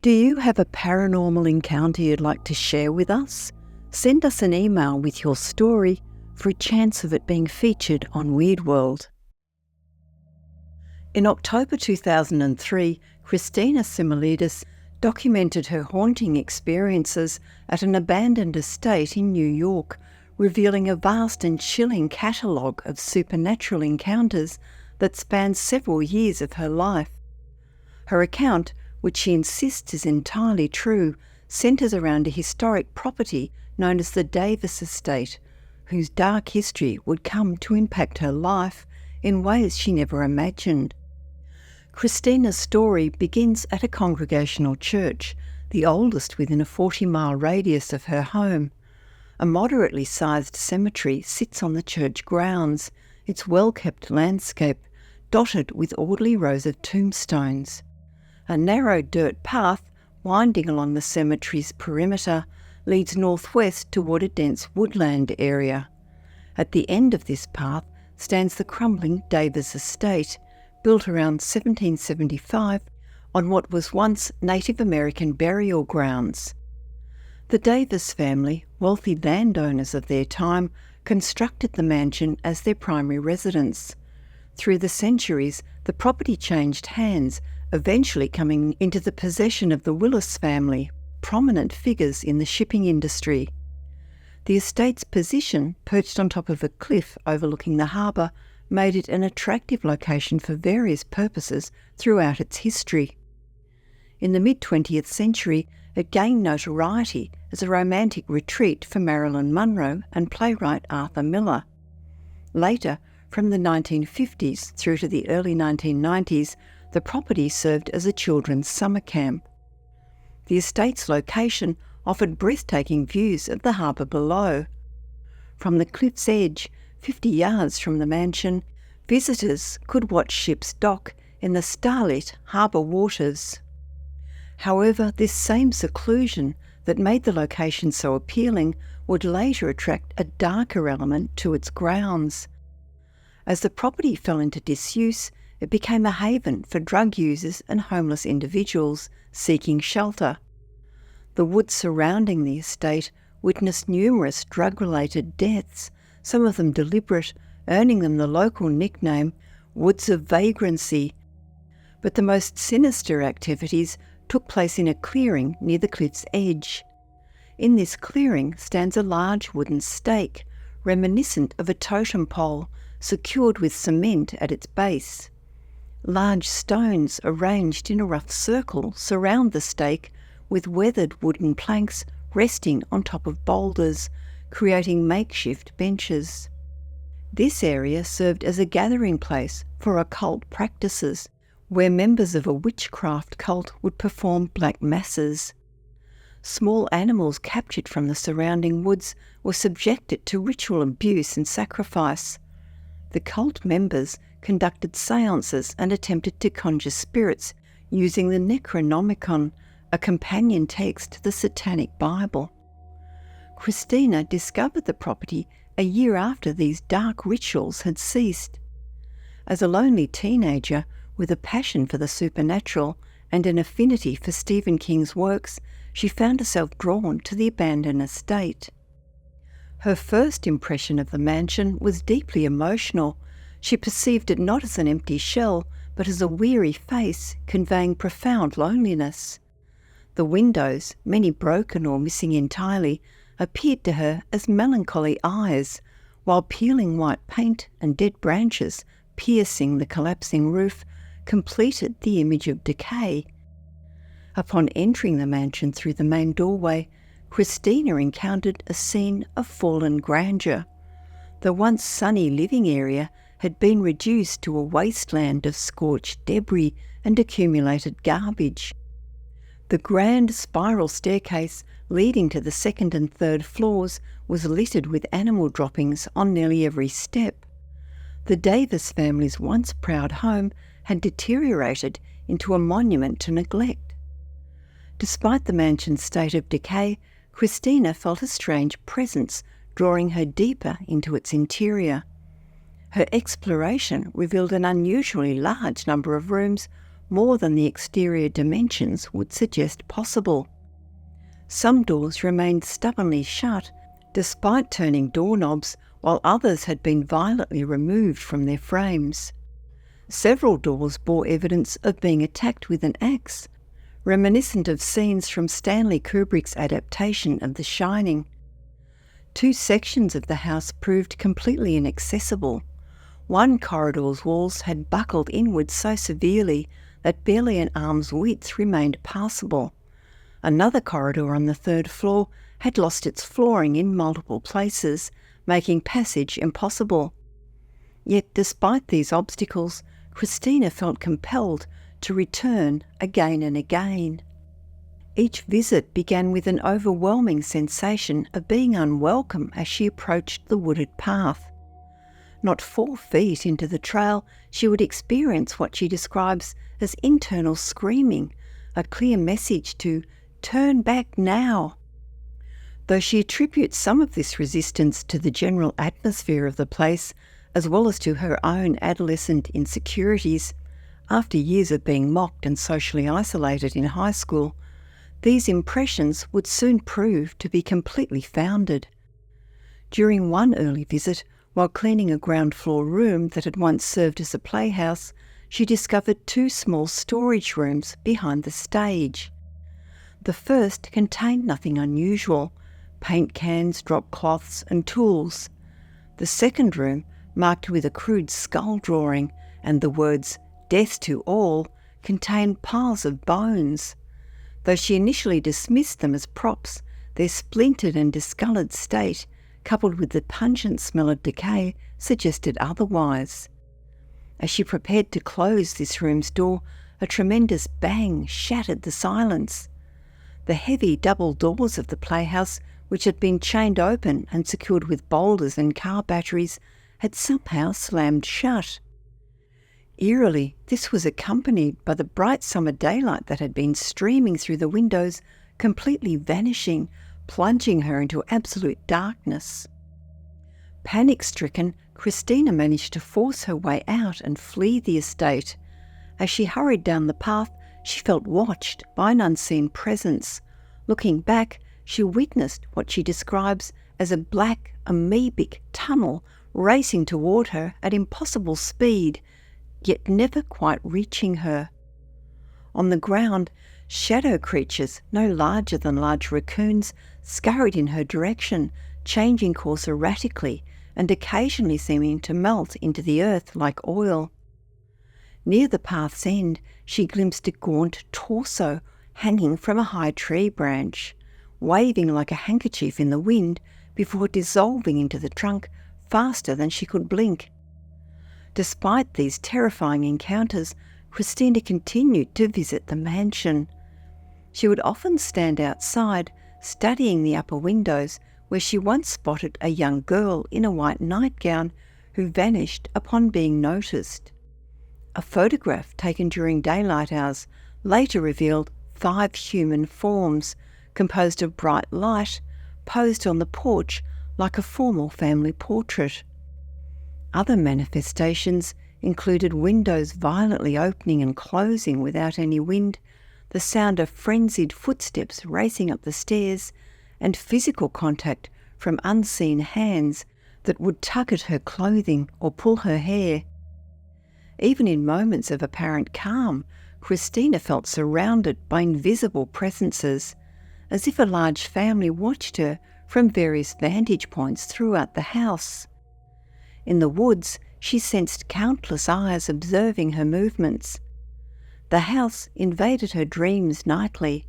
Do you have a paranormal encounter you'd like to share with us? Send us an email with your story for a chance of it being featured on Weird World. In October 2003, Christina Symelidis documented her haunting experiences at an abandoned estate in New York, revealing a vast and chilling catalogue of supernatural encounters that spans several years of her life. Her account, which she insists is entirely true, centres around a historic property known as the Davis Estate, whose dark history would come to impact her life in ways she never imagined. Christina's story begins at a congregational church, the oldest within a 40-mile radius of her home. A moderately sized cemetery sits on the church grounds, its well-kept landscape dotted with orderly rows of tombstones. A narrow dirt path, winding along the cemetery's perimeter, leads northwest toward a dense woodland area. At the end of this path stands the crumbling Davis Estate, built around 1775 on what was once Native American burial grounds. The Davis family, wealthy landowners of their time, constructed the mansion as their primary residence. Through the centuries, the property changed hands, eventually coming into the possession of the Willis family, prominent figures in the shipping industry. The estate's position, perched on top of a cliff overlooking the harbour, made it an attractive location for various purposes throughout its history. In the mid-20th century, it gained notoriety as a romantic retreat for Marilyn Monroe and playwright Arthur Miller. Later, from the 1950s through to the early 1990s, the property served as a children's summer camp. The estate's location offered breathtaking views of the harbour below. From the cliff's edge, 50 yards from the mansion, visitors could watch ships dock in the starlit harbour waters. However, this same seclusion that made the location so appealing would later attract a darker element to its grounds. As the property fell into disuse, it became a haven for drug users and homeless individuals seeking shelter. The woods surrounding the estate witnessed numerous drug-related deaths, some of them deliberate, earning them the local nickname Woods of Vagrancy. But the most sinister activities took place in a clearing near the cliff's edge. In this clearing stands a large wooden stake, reminiscent of a totem pole, secured with cement at its base. Large stones arranged in a rough circle surround the stake, with weathered wooden planks resting on top of boulders, creating makeshift benches. This area served as a gathering place for occult practices, where members of a witchcraft cult would perform black masses. Small animals captured from the surrounding woods were subjected to ritual abuse and sacrifice. The cult members conducted seances and attempted to conjure spirits using the Necronomicon, a companion text to the Satanic Bible. Christina discovered the property a year after these dark rituals had ceased. As a lonely teenager with a passion for the supernatural and an affinity for Stephen King's works, she found herself drawn to the abandoned estate. Her first impression of the mansion was deeply emotional. She perceived it not as an empty shell, but as a weary face conveying profound loneliness. The windows, many broken or missing entirely, appeared to her as melancholy eyes, while peeling white paint and dead branches piercing the collapsing roof completed the image of decay. Upon entering the mansion through the main doorway, Christina encountered a scene of fallen grandeur. The once sunny living area had been reduced to a wasteland of scorched debris and accumulated garbage. The grand spiral staircase leading to the second and third floors was littered with animal droppings on nearly every step. The Davis family's once proud home had deteriorated into a monument to neglect. Despite the mansion's state of decay, Christina felt a strange presence drawing her deeper into its interior. Her exploration revealed an unusually large number of rooms, more than the exterior dimensions would suggest possible. Some doors remained stubbornly shut, despite turning doorknobs, while others had been violently removed from their frames. Several doors bore evidence of being attacked with an axe, reminiscent of scenes from Stanley Kubrick's adaptation of The Shining. 2 sections of the house proved completely inaccessible. One corridor's walls had buckled inward so severely that barely an arm's width remained passable. Another corridor on the 3rd floor had lost its flooring in multiple places, making passage impossible. Yet despite these obstacles, Christina felt compelled to return again and again. Each visit began with an overwhelming sensation of being unwelcome as she approached the wooded path. Not 4 feet into the trail, she would experience what she describes as internal screaming, a clear message to turn back now. Though she attributes some of this resistance to the general atmosphere of the place, as well as to her own adolescent insecurities, after years of being mocked and socially isolated in high school, these impressions would soon prove to be completely founded. During one early visit, while cleaning a ground floor room that had once served as a playhouse, she discovered 2 small storage rooms behind the stage. The first contained nothing unusual: paint cans, drop cloths and tools. The second room, marked with a crude skull drawing and the words "Death to all," contained piles of bones. Though she initially dismissed them as props, their splintered and discoloured state, coupled with the pungent smell of decay, suggested otherwise. As she prepared to close this room's door, a tremendous bang shattered the silence. The heavy double doors of the playhouse, which had been chained open and secured with boulders and car batteries, had somehow slammed shut. Eerily, this was accompanied by the bright summer daylight that had been streaming through the windows, completely vanishing, plunging her into absolute darkness. Panic-stricken, Christina managed to force her way out and flee the estate. As she hurried down the path, she felt watched by an unseen presence. Looking back, she witnessed what she describes as a black, amoebic tunnel racing toward her at impossible speed, yet never quite reaching her. On the ground, shadow creatures, no larger than large raccoons, scurried in her direction, changing course erratically and occasionally seeming to melt into the earth like oil. Near the path's end, she glimpsed a gaunt torso hanging from a high tree branch, waving like a handkerchief in the wind before dissolving into the trunk faster than she could blink. Despite these terrifying encounters, Christina continued to visit the mansion. She would often stand outside, studying the upper windows, where she once spotted a young girl in a white nightgown who vanished upon being noticed. A photograph taken during daylight hours later revealed 5 human forms, composed of bright light, posed on the porch like a formal family portrait. Other manifestations included windows violently opening and closing without any wind, the sound of frenzied footsteps racing up the stairs, and physical contact from unseen hands that would tug at her clothing or pull her hair. Even in moments of apparent calm, Christina felt surrounded by invisible presences, as if a large family watched her from various vantage points throughout the house. In the woods, she sensed countless eyes observing her movements. The house invaded her dreams nightly.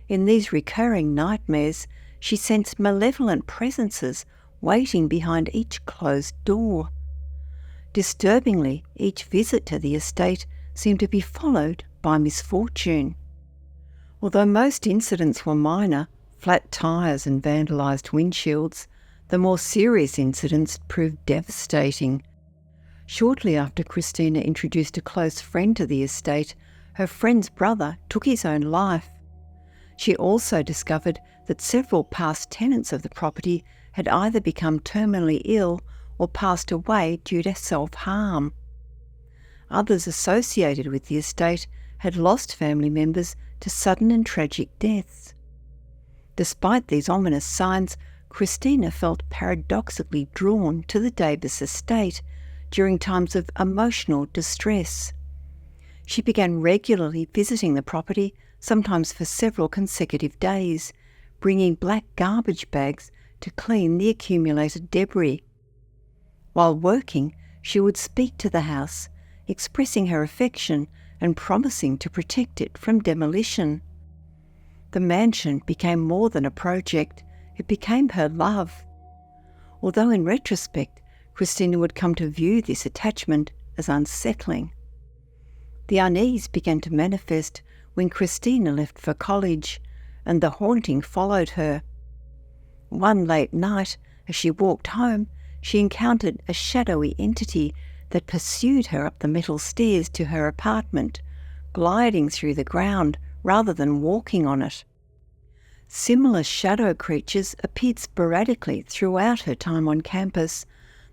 In these recurring nightmares, she sensed malevolent presences waiting behind each closed door. Disturbingly, each visit to the estate seemed to be followed by misfortune. Although most incidents were minor, flat tyres and vandalised windshields, the more serious incidents proved devastating. Shortly after Christina introduced a close friend to the estate, her friend's brother took his own life. She also discovered that several past tenants of the property had either become terminally ill or passed away due to self-harm. Others associated with the estate had lost family members to sudden and tragic deaths. Despite these ominous signs, Christina felt paradoxically drawn to the Davis estate during times of emotional distress. She began regularly visiting the property, sometimes for several consecutive days, bringing black garbage bags to clean the accumulated debris. While working, she would speak to the house, expressing her affection and promising to protect it from demolition. The mansion became more than a project, it became her love. Although in retrospect, Christina would come to view this attachment as unsettling. The unease began to manifest when Christina left for college, and the haunting followed her. One late night, as she walked home, she encountered a shadowy entity that pursued her up the metal stairs to her apartment, gliding through the ground rather than walking on it. Similar shadow creatures appeared sporadically throughout her time on campus,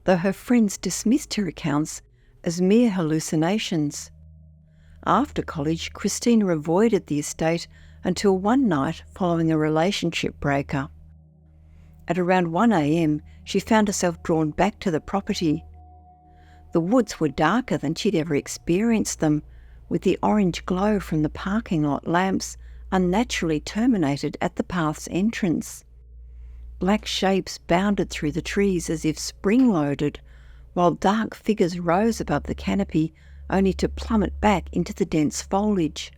though her friends dismissed her accounts as mere hallucinations. After college, Christina avoided the estate until one night following a relationship breakup. At around 1 a.m, she found herself drawn back to the property. The woods were darker than she'd ever experienced them, with the orange glow from the parking lot lamps unnaturally terminated at the path's entrance. Black shapes bounded through the trees as if spring-loaded, while dark figures rose above the canopy only to plummet back into the dense foliage.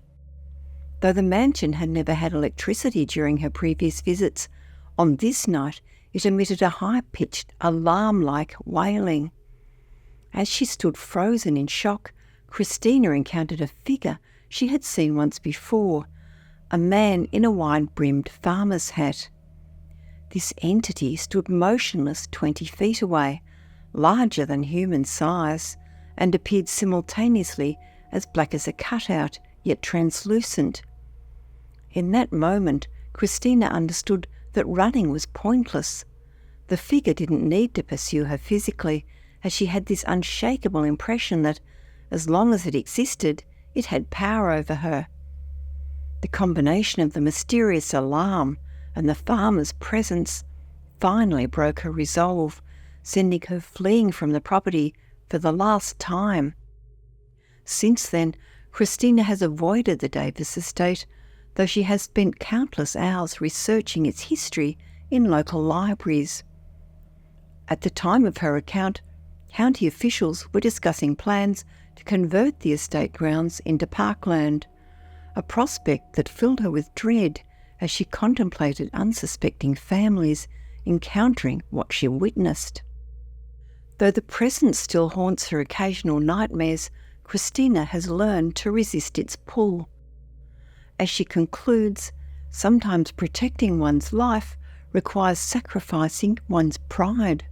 Though the mansion had never had electricity during her previous visits, on this night it emitted a high-pitched, alarm-like wailing. As she stood frozen in shock, Christina encountered a figure she had seen once before, a man in a wide-brimmed farmer's hat. This entity stood motionless 20 feet away, larger than human size, and appeared simultaneously as black as a cutout, yet translucent. In that moment, Christina understood that running was pointless. The figure didn't need to pursue her physically, as she had this unshakable impression that, as long as it existed, it had power over her. The combination of the mysterious alarm and the farmer's presence finally broke her resolve, sending her fleeing from the property for the last time. Since then, Christina has avoided the Davis estate, though she has spent countless hours researching its history in local libraries. At the time of her account, county officials were discussing plans to convert the estate grounds into parkland, a prospect that filled her with dread as she contemplated unsuspecting families encountering what she witnessed. Though the present still haunts her occasional nightmares, Christina has learned to resist its pull. As she concludes, sometimes protecting one's life requires sacrificing one's pride.